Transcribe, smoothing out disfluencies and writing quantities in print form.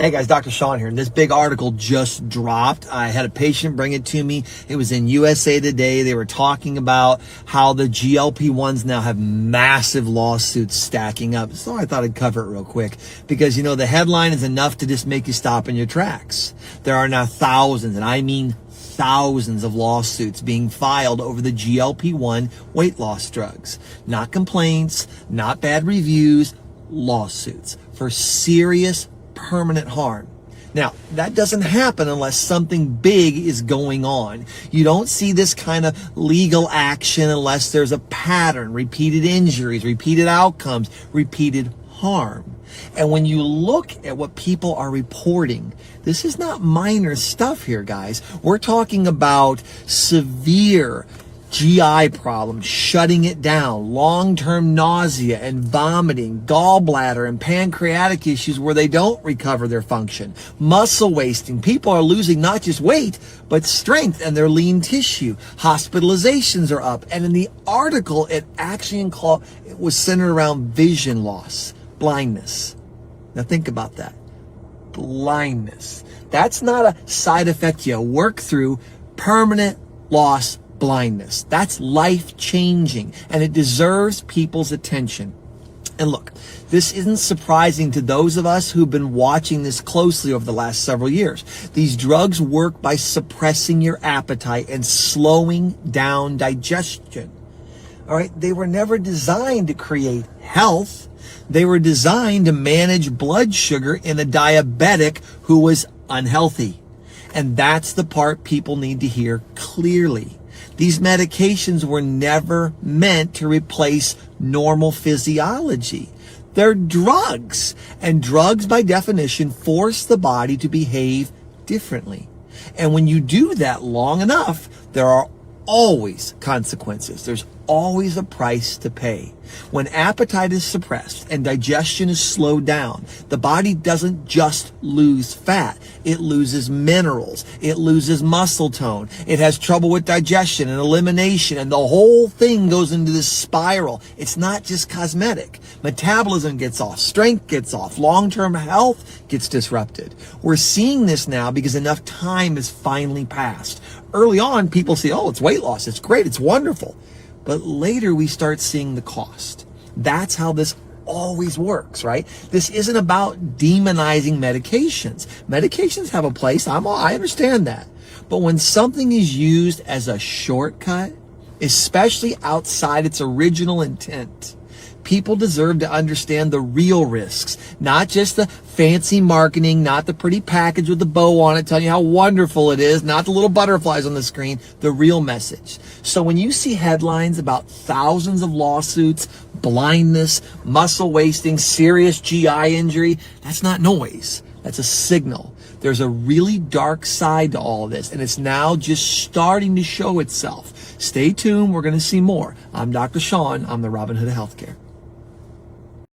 Hey guys, Dr. Sean here, and this big article just dropped. I had a patient bring it to me. It was in USA Today. They were talking about how the GLP-1s now have massive lawsuits stacking up. So I thought I'd cover it real quick because, you know, the headline is enough to just make you stop in your tracks. There are now thousands, and I mean thousands of lawsuits being filed over the GLP-1 weight loss drugs. Not complaints, not bad reviews, lawsuits for serious permanent harm. Now, that doesn't happen unless something big is going on. You don't see this kind of legal action unless there's a pattern, repeated injuries, repeated outcomes, repeated harm. And when you look at what people are reporting, this is not minor stuff here, guys. We're talking about severe GI problems, shutting it down, long-term nausea and vomiting, gallbladder and pancreatic issues where they don't recover their function, muscle wasting. People are losing not just weight, but strength and their lean tissue. Hospitalizations are up. And in the article, it was centered around vision loss, blindness. Now think about that. Blindness. That's not a side effect you work through. Permanent loss, blindness. That's life-changing, and it deserves people's attention. And look, this isn't surprising to those of us who've been watching this closely over the last several years. These drugs work by suppressing your appetite and slowing down digestion. All right, they were never designed to create health. They were designed to manage blood sugar in a diabetic who was unhealthy. And that's the part people need to hear clearly. These medications were never meant to replace normal physiology. They're drugs, and drugs by definition force the body to behave differently. And when you do that long enough, there are always consequences. There's always a price to pay. When appetite is suppressed and digestion is slowed down, the body doesn't just lose fat. It loses minerals. It loses muscle tone. It has trouble with digestion and elimination, and the whole thing goes into this spiral. It's not just cosmetic. Metabolism gets off. Strength gets off. Long-term health gets disrupted. We're seeing this now because enough time has finally passed. Early on, people say, oh, it's weight loss. It's great. It's wonderful. But later we start seeing the cost. That's how this always works, right? This isn't about demonizing medications. Medications have a place. I understand that. But when something is used as a shortcut, especially outside its original intent, people deserve to understand the real risks, not just the fancy marketing, not the pretty package with the bow on it telling you how wonderful it is, not the little butterflies on the screen, the real message. So when you see headlines about thousands of lawsuits, blindness, muscle wasting, serious GI injury, that's not noise. That's a signal. There's a really dark side to all of this, and it's now just starting to show itself. Stay tuned. We're going to see more. I'm Dr. Sean. I'm the Robin Hood of Healthcare.